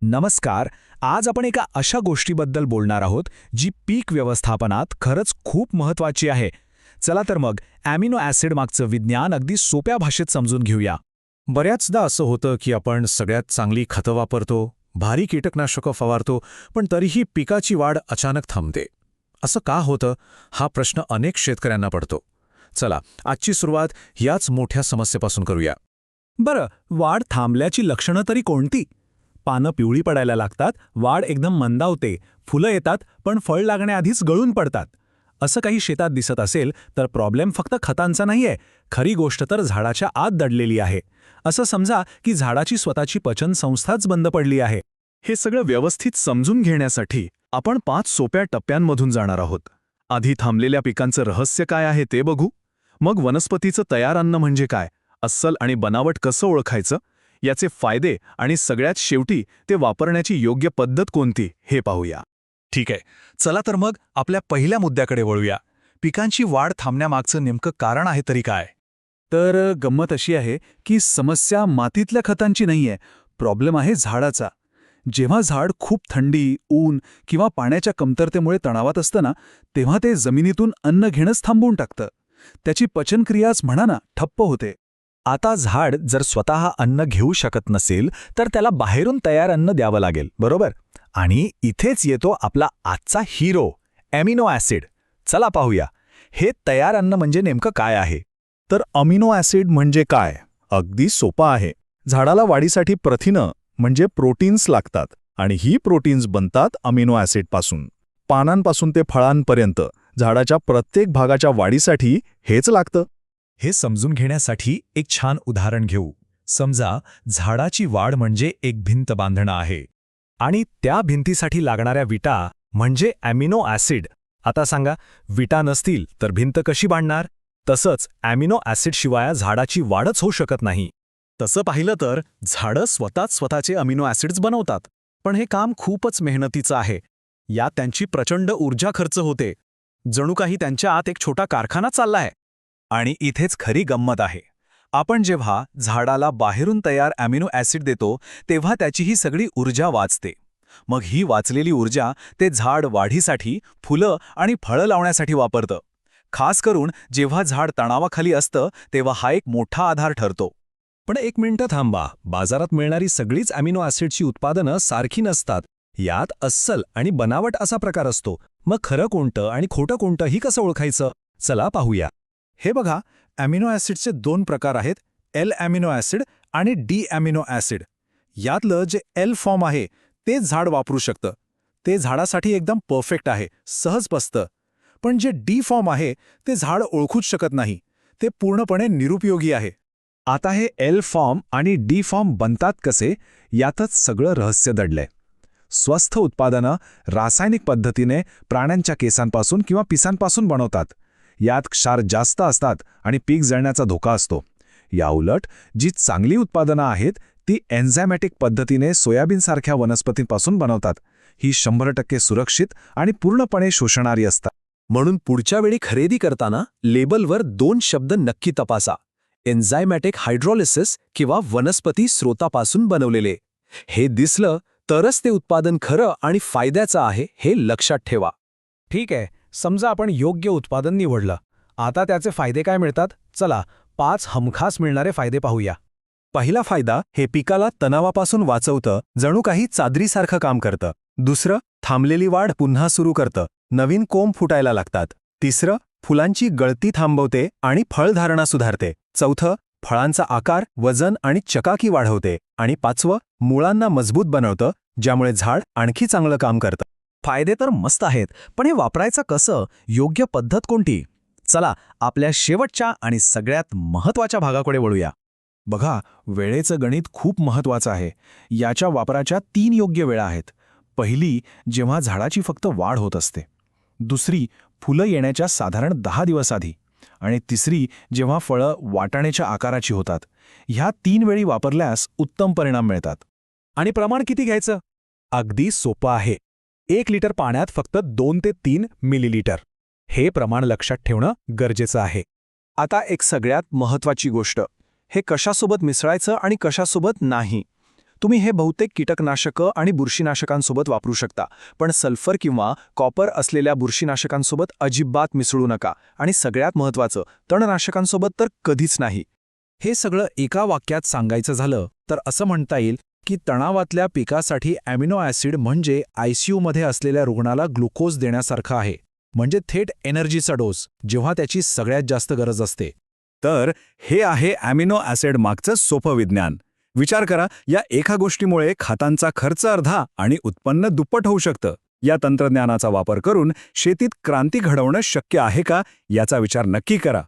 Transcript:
नमस्कार. आज आपण एका अशा गोष्टीबद्दल बोलणार आहोत जी पीक व्यवस्थापनात खरंच खूप महत्त्वाची आहे. चला तर मग ॲमिनो ॲसिड मागचं विज्ञान अगदी सोप्या भाषेत समजून घेऊया. बऱ्याचदा असं होतं की आपण सगळ्यात चांगली खतं वापरतो, भारी कीटकनाशकं फवारतो, पण तरीही पिकाची वाढ अचानक थांबते. असं का होतं हा प्रश्न अनेक शेतकऱ्यांना पडतो. चला आजची सुरुवात याच मोठ्या समस्येपासून करूया. बरं, वाढ थांबल्याची लक्षणं तरी कोणती? पानं पिवळी पडायला लागतात, वाढ एकदम मंदावते, फुलं येतात पण फळ लागण्याआधीच गळून पडतात. असं काही शेतात दिसत असेल तर प्रॉब्लेम फक्त खतांचा नाहीये, खरी गोष्ट तर झाडाच्या आत दडलेली आहे. असं समजा की झाडाची स्वतःची पचनसंस्थाच बंद पडली आहे. हे सगळं व्यवस्थित समजून घेण्यासाठी आपण 5 सोप्या टप्प्यांमधून जाणार आहोत. आधी थांबलेल्या पिकांचं रहस्य काय आहे ते बघू. मग वनस्पतीचं तयार अन्न म्हणजे काय, अस्सल आणि बनावट कसं ओळखायचं, याचे फायदे आणि सगळ्यात शेवटी ते वापरण्याची योग्य पद्धत कोणती हे पाहूया. ठीक आहे, चला तर मग आपल्या पहिल्या मुद्द्याकडे वळूया. पिकांची वाढ थांबण्यामागचं नेमकं कारण आहे तरी काय? तर गंमत अशी आहे की समस्या मातीतल्या खतांची नाहीये, प्रॉब्लेम आहे झाडाचा. जेव्हा झाड खूप थंडी, ऊन किंवा पाण्याच्या कमतरतेमुळे तणावात असतं ना, तेव्हा ते जमिनीतून अन्न घेणंच थांबवून टाकतं. त्याची पचनक्रियाच म्हणा ना ठप्प होते. आता झाड जर स्वतः अन्न घेऊ शकत नसेल तर त्याला बाहेरून तयार अन्न द्यावं लागेल, बरोबर? आणि इथेच येतो आपला आजचा हिरो, ॲमिनो ॲसिड. चला पाहूया, हे तयार अन्न म्हणजे नेमकं काय आहे. तर अमिनो ॲसिड म्हणजे काय? अगदी सोपं आहे. झाडाला वाढीसाठी प्रथिनं म्हणजे प्रोटीन्स लागतात आणि ही प्रोटीन्स बनतात अमिनो ॲसिडपासून. पानांपासून ते फळांपर्यंत झाडाच्या प्रत्येक भागाच्या वाढीसाठी हेच लागतं. हे समजून घेण्यासाठी एक छान उदाहरण घेऊ. समजा झाडाची वाढ म्हणजे एक भिंत बांधणं आहे आणि त्या भिंतीसाठी लागणाऱ्या विटा म्हणजे ॲमिनो ॲसिड. आता सांगा, विटा नसतील तर भिंत कशी बांधणार? तसंच ॲमिनो ॲसिडशिवाय झाडाची वाढच होऊ शकत नाही. तसं पाहिलं तर झाडं स्वतःचे अमिनो ॲसिड्स बनवतात, पण हे काम खूपच मेहनतीचं आहे. यात त्यांची प्रचंड ऊर्जा खर्च होते. जणू काही त्यांच्या आत एक छोटा कारखाना चालला आहे. आणि इथेच खरी गंमत आहे. आपण जेव्हा झाडाला बाहेरून तयार ॲमिनो ॲसिड देतो तेव्हा त्याची ही सगळी ऊर्जा वाचते. मग ही वाचलेली ऊर्जा ते झाड वाढीसाठी, फुलं आणि फळं लावण्यासाठी वापरतं. खास करून जेव्हा झाड तणावाखाली असतं तेव्हा हा एक मोठा आधार ठरतो. पण एक मिनिटं थांबा, बाजारात मिळणारी सगळीच ॲमिनो ॲसिडची उत्पादनं सारखी नसतात. यात अस्सल आणि बनावट असा प्रकार असतो. मग खरं कोणतं आणि खोटं कोणतं ही कसं ओळखायचं? चला पाहूया. हे बघा, ॲमिनो ॲसिडचे 2 प्रकार आहेत, एल ॲमिनो ॲसिड आणि डी ॲमिनो ॲसिड. यातलं जे एल फॉर्म आहे तेच झाड वापरू शकतं. ते झाडासाठी एकदम परफेक्ट आहे, सहज पचतं. पण जे डी फॉर्म आहे ते झाड ओळखूच शकत नाही. ते पूर्णपणे निरुपयोगी आहे. आता हे एल फॉर्म आणि डी फॉर्म बनतात कसे, यातच सगळं रहस्य दडलंय. स्वस्थ उत्पादनं रासायनिक पद्धतीने प्राण्यांच्या केसांपासून किंवा पिसांपासून बनवतात. यात क्षार जास्त असतात आणि पीक जळण्याचा धोका असतो. याउलट जी चांगली उत्पादनं आहेत ती एन्झायमॅटिक पद्धतीने सोयाबीनसारख्या वनस्पतींपासून बनवतात. ही 100% सुरक्षित आणि पूर्णपणे शोषणारी असतात. म्हणून पुढच्या वेळी खरेदी करताना लेबलवर 2 शब्द नक्की तपासा: एन्झायमॅटिक हायड्रोलिसिस किंवा वनस्पती स्रोतापासून बनवलेले. हे दिसलं तरच ते उत्पादन खरं आणि फायद्याचं आहे हे लक्षात ठेवा. ठीक आहे, समजा आपण योग्य उत्पादन निवडलं. आता त्याचे फायदे काय मिळतात? चला 5 हमखास मिळणारे फायदे पाहूया. पहिला फायदा, हे पिकाला तणावापासून वाचवतं, जणू काही चादरीसारखं काम करतं. दुसरं, थांबलेली वाढ पुन्हा सुरू करतं, नवीन कोंब फुटायला लागतात. तिसरं, फुलांची गळती थांबवते आणि फळधारणा सुधारते. चौथं, फळांचा आकार, वजन आणि चकाकी वाढवते. आणि 5वं, मुळांना मजबूत बनवतं, ज्यामुळे झाड आणखी चांगलं काम करतं. फायदे तर मस्त आहेत, पण हे वापरायचं कसं? योग्य पद्धत कोणती? चला आपल्या शेवटच्या आणि सगळ्यात महत्त्वाच्या भागाकडे वळूया. बघा, वेळेचं गणित खूप महत्त्वाचं आहे. याच्या वापराच्या 3 योग्य वेळा आहेत. पहिली, जेव्हा झाडाची फक्त वाढ होत असते. दुसरी, फुलं येण्याच्या साधारण 10 दिवस आधी. आणि तिसरी, जेव्हा फळं वाटाण्याच्या आकाराची होतात. ह्या 3 वेळी वापरल्यास उत्तम परिणाम मिळतात. आणि प्रमाण किती घ्यायचं? अगदी सोपं आहे. 1 लिटर पाण्यात फक्त 2 ते 3 मिलीलिटर. हे प्रमाण लक्षात ठेवणं गरजेचं आहे. आता एक सगळ्यात महत्त्वाची गोष्ट, हे कशासोबत मिसळायचं आणि कशासोबत नाही. तुम्ही हे बहुतेक कीटकनाशकं आणि बुरशीनाशकांसोबत वापरू शकता, पण सल्फर किंवा कॉपर असलेल्या बुरशीनाशकांसोबत अजिबात मिसळू नका आणि सगळ्यात महत्त्वाचं, तणनाशकांसोबत तर कधीच नाही. हे सगळं एका वाक्यात सांगायचं झालं तर असं म्हणता येईल की तणावातल्या पिकासाठी ॲमिनो ॲसिड म्हणजे आयसीयूमध्ये असलेल्या रुग्णाला ग्लुकोज देण्यासारखं आहे, म्हणजे थेट एनर्जीचा डोस, जेव्हा त्याची सगळ्यात जास्त गरज असते. तर हे आहे ॲमिनो ॲसिड मागचं सोपं विज्ञान. विचार करा, या एका गोष्टीमुळे खतांचा खर्च अर्धा आणि उत्पन्न दुप्पट होऊ शकतं. या तंत्रज्ञानाचा वापर करून शेतीत क्रांती घडवणं शक्य आहे का, याचा विचार नक्की करा.